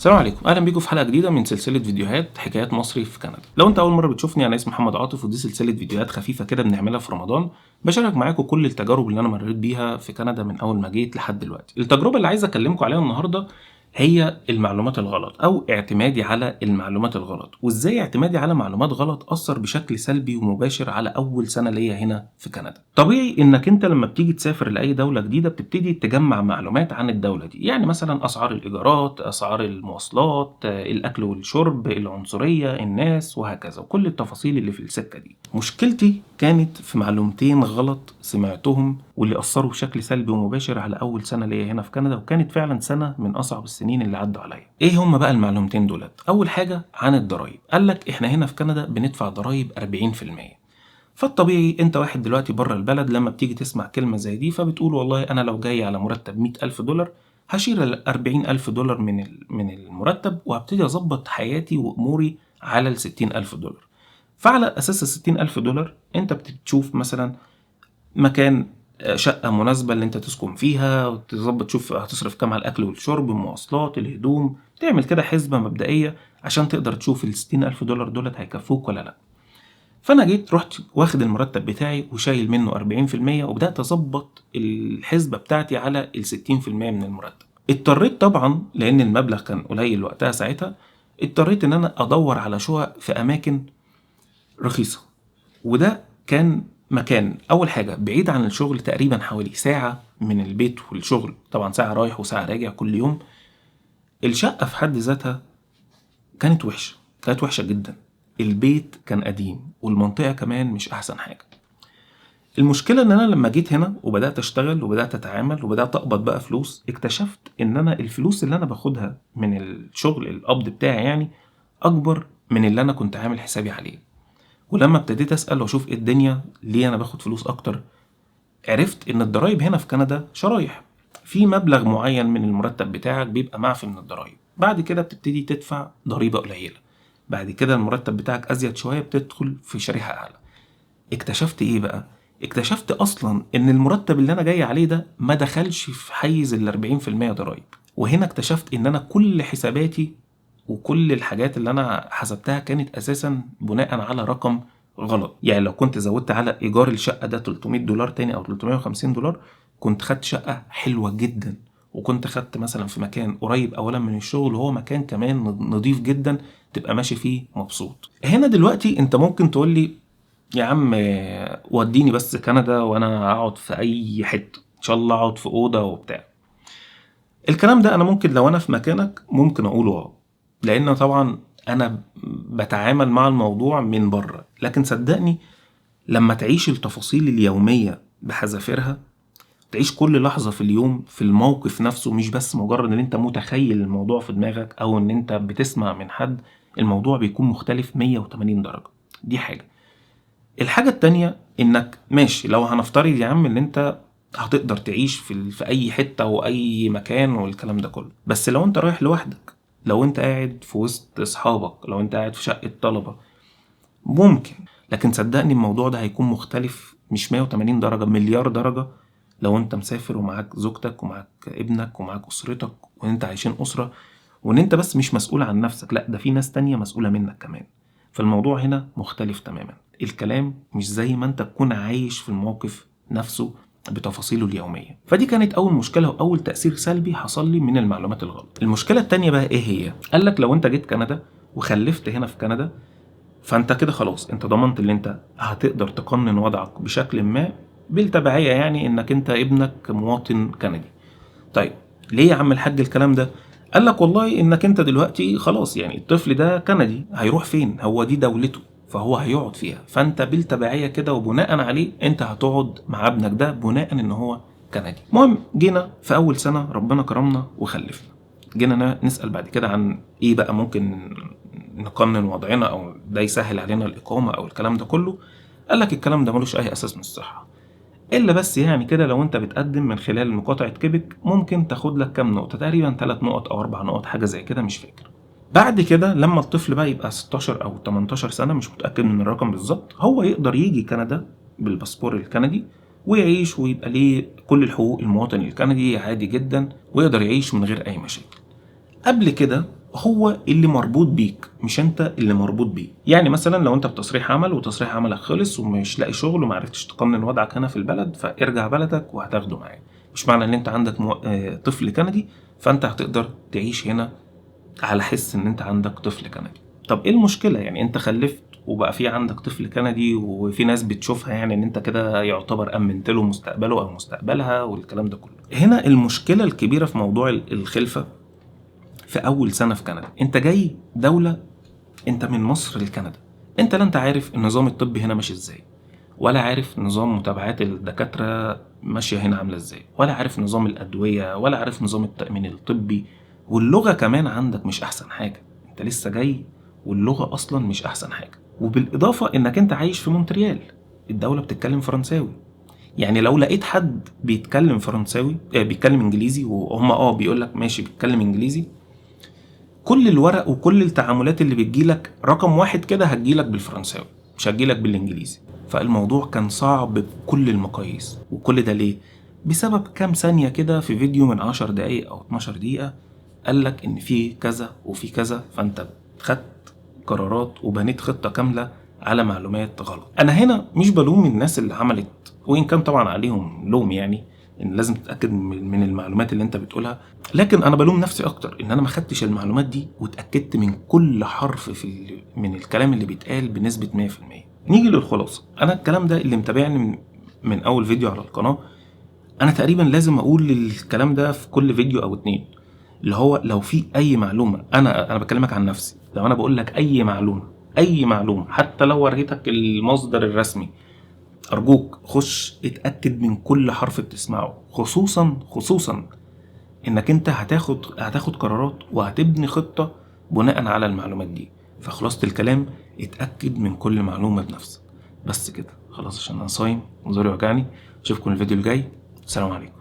السلام عليكم، اهلا بيكم في حلقه جديده من سلسله فيديوهات حكايات مصري في كندا. لو انت اول مره بتشوفني انا اسمي محمد عاطف، ودي سلسله فيديوهات خفيفه كده بنعملها في رمضان. بشارك معاكم كل التجارب اللي انا مريت بيها في كندا من اول ما جيت لحد دلوقتي. التجربه اللي عايز اكلمكم عليها النهارده هي المعلومات الغلط او اعتمادي على المعلومات الغلط، وازاي اعتمادي على معلومات غلط اثر بشكل سلبي ومباشر على اول سنه ليا هنا في كندا. طبيعي انك انت لما بتيجي تسافر لاي دوله جديده بتبتدي تجمع معلومات عن الدوله دي، يعني مثلا اسعار الايجارات، اسعار المواصلات، الاكل والشرب، العنصريه، الناس، وهكذا، وكل التفاصيل اللي في السكه دي. مشكلتي كانت في معلومتين غلط سمعتهم واللي اثروا بشكل سلبي ومباشر على اول سنه ليا هنا في كندا، وكانت فعلا سنه من اصعب السنين اللي عدوا عليا. ايه هم بقى المعلومتين دولت؟ اول حاجه عن الضرايب. قال لك احنا هنا في كندا بندفع ضرايب 40%. فالطبيعي انت واحد دلوقتي بره البلد لما بتيجي تسمع كلمة زي دي فبتقول والله انا لو جاي على مرتب $100,000 هشيل $40,000 من المرتب وهبتدي اظبط حياتي واموري على $60,000. فعلى اساس $60,000 انت بتشوف مثلا مكان، شقة مناسبة اللي انت تسكن فيها، وتظبط تشوف هتصرف كام على الاكل والشرب، المواصلات، الهدوم، تعمل كده حسبة مبدئية عشان تقدر تشوف $60,000 دولت هيكفوك ولا لا. فانا جيت رحت واخد المرتب بتاعي وشايل منه 40%، وبدات اظبط الحسبه بتاعتي على ال 60% من المرتب. اضطريت طبعا لان المبلغ كان قليل وقتها ساعتها، اضطريت ان انا ادور على شقق في اماكن رخيصه. وده كان مكان اول حاجه بعيد عن الشغل، تقريبا حوالي ساعه من البيت والشغل، طبعا ساعه رايح وساعه راجع كل يوم. الشقه في حد ذاتها كانت وحشه، كانت وحشه جدا. البيت كان قديم والمنطقه كمان مش احسن حاجه. المشكلة ان انا لما جيت هنا وبدأت اشتغل وبدأت اتعامل وبدأت اقبض بقى فلوس، اكتشفت ان انا الفلوس اللي انا باخدها من الشغل، القبض بتاعي يعني، اكبر من اللي انا كنت عامل حسابي عليه. ولما ابتديت اسأل واشوف ايه الدنيا ليه انا باخد فلوس اكتر، عرفت ان الضرايب هنا في كندا شرايح. في مبلغ معين من المرتب بتاعك بيبقى معفي من الضرايب، بعد كده بتبتدي تدفع ضريبة قليلة، بعد كده المرتب بتاعك ازيد شوية بتدخل في شريحة اعلى. اكتشفت ايه بقى؟ اكتشفت اصلا ان المرتب اللي انا جاي عليه ده ما دخلش في حيز ال 40% ضرايب. وهنا اكتشفت ان انا كل حساباتي وكل الحاجات اللي انا حسبتها كانت اساسا بناء على رقم غلط. يعني لو كنت زودت على ايجار الشقه ده $300 تاني او $350، كنت خدت شقه حلوه جدا، وكنت خدت مثلا في مكان قريب اولا من الشغل، وهو مكان كمان نظيف جدا تبقى ماشي فيه مبسوط. هنا دلوقتي انت ممكن تقول لي يا عم وديني بس كندا وانا اقعد في اي حته، ان شاء الله اقعد في اوضه وبتاع. الكلام ده انا ممكن لو انا في مكانك ممكن اقوله لان طبعا انا بتعامل مع الموضوع من بره. لكن صدقني لما تعيش التفاصيل اليوميه بحذافيرها، تعيش كل لحظه في اليوم في الموقف نفسه، مش بس مجرد ان انت متخيل الموضوع في دماغك او ان انت بتسمع من حد، الموضوع بيكون مختلف 180 درجه. دي حاجه. الحاجة التانية انك ماشي، لو هنفترض يا عم ان انت هتقدر تعيش في اي حتة واي مكان والكلام ده كله، بس لو انت رايح لوحدك، لو انت قاعد في وسط اصحابك، لو انت قاعد في شقة طلبة، ممكن. لكن صدقني الموضوع ده هيكون مختلف مش 180 درجة، مليار درجة. لو انت مسافر ومعاك زوجتك ومعاك ابنك ومعاك اسرتك وان انت عايشين اسرة، وان انت بس مش مسؤول عن نفسك، لا ده في ناس تانية مسؤولة منك كمان. فالموضوع هنا مختلف تماما. الكلام مش زي ما انت تكون عايش في الموقف نفسه بتفاصيله اليومية. فدي كانت أول مشكلة وأول تأثير سلبي حصل لي من المعلومات الغلط. المشكلة التانية بقى إيه هي؟ قال لك لو أنت جيت كندا وخلفت هنا في كندا، فأنت كده خلاص أنت ضمنت اللي أنت هتقدر تقنن وضعك بشكل ما، بالتبعية يعني إنك أنت ابنك مواطن كندي. طيب ليه يا عم الحاج الكلام ده؟ قال لك والله انك انت دلوقتي خلاص، يعني الطفل ده كندي، هيروح فين؟ هو دي دولته، فهو هيقعد فيها، فانت بالتبعية كده وبناء عليه انت هتقعد مع ابنك ده بناء ان هو كندي. المهم جينا في اول سنة ربنا كرمنا وخلفنا، جينا نسأل بعد كده عن ايه بقى ممكن نقنن وضعنا او ده يسهل علينا الاقامة او الكلام ده كله. قال لك الكلام ده ملوش اي اساس من الصحة، الا بس يعني كده لو انت بتقدم من خلال مقاطعة كيبك ممكن تاخد لك كام نقطة، تقريبا 3 نقط او 4 نقط حاجة زي كده مش فاكر. بعد كده لما الطفل بقى يبقى 16 او 18 سنة، مش متأكد من الرقم بالظبط، هو يقدر يجي كندا بالباسبور الكندي ويعيش ويبقى ليه كل الحقوق المواطن الكندي عادي جدا، ويقدر يعيش من غير اي مشاكل. قبل كده هو اللي مربوط بيك مش انت اللي مربوط بيه. يعني مثلا لو انت بتصريح عمل وتصريح عملك خلص ومش لاقي شغل ومعرفتش تقنن وضعك هنا في البلد، فارجع بلدك وهتاخده معاك. مش معنى ان انت عندك طفل كندي فانت هتقدر تعيش هنا على حس ان انت عندك طفل كندي. طب ايه المشكلة؟ يعني انت خلفت وبقى في عندك طفل كندي وفي ناس بتشوفها يعني ان انت كده يعتبر امنت له مستقبله او مستقبلها والكلام ده كله. هنا المشكلة الكبيرة في موضوع الخلفة في اول سنة في كندا. انت جاي دولة، انت من مصر لكندا، انت لا انت عارف النظام الطبي هنا ماشي ازاي، ولا عارف نظام متابعات الدكاترة ماشية هنا عاملة ازاي، ولا عارف نظام الأدوية، ولا عارف نظام التأمين الطبي، واللغة كمان عندك مش أحسن حاجة. انت لسه جاي واللغة أصلا مش أحسن حاجة، وبالإضافة إنك انت عايش في مونتريال، الدولة بتتكلم فرنساوي. يعني لو لقيت حد بيتكلم فرنساوي بيتكلم انجليزي وهم بيقولك ماشي بيتكلم انجليزي، كل الورق وكل التعاملات اللي بتجيلك رقم واحد كده هتجيلك بالفرنساوي مش هتجيلك بالانجليزي. فالموضوع كان صعب بكل المقاييس. وكل ده ليه؟ بسبب كام ثانية كده في فيديو من 10 دقايق او 12 دقيقة قالك ان في كذا وفي كذا، فانت خدت قرارات وبنيت خطة كاملة على معلومات غلط. انا هنا مش بلوم الناس اللي عملت، وان كان طبعا عليهم لوم، يعني ان لازم تتاكد من المعلومات اللي انت بتقولها، لكن انا بلوم نفسي اكتر ان انا ما خدتش المعلومات دي واتاكدت من كل حرف من الكلام اللي بيتقال بنسبه 100%. نيجي للخلاصه. انا الكلام ده اللي متابعني من اول فيديو على القناه، انا تقريبا لازم اقول الكلام ده في كل فيديو او اتنين، اللي هو لو في اي معلومه، انا بكلمك عن نفسي، لو انا بقول لك اي معلومه حتى لو وريتك المصدر الرسمي، أرجوك خش اتأكد من كل حرف بتسمعه، خصوصا إنك أنت هتاخد قرارات وهتبني خطة بناء على المعلومات دي. فخلاصة الكلام اتأكد من كل معلومة بنفسك. بس كده خلاص عشان أنا صايم وزوري وجعني. أشوفكم الفيديو الجاي. السلام عليكم.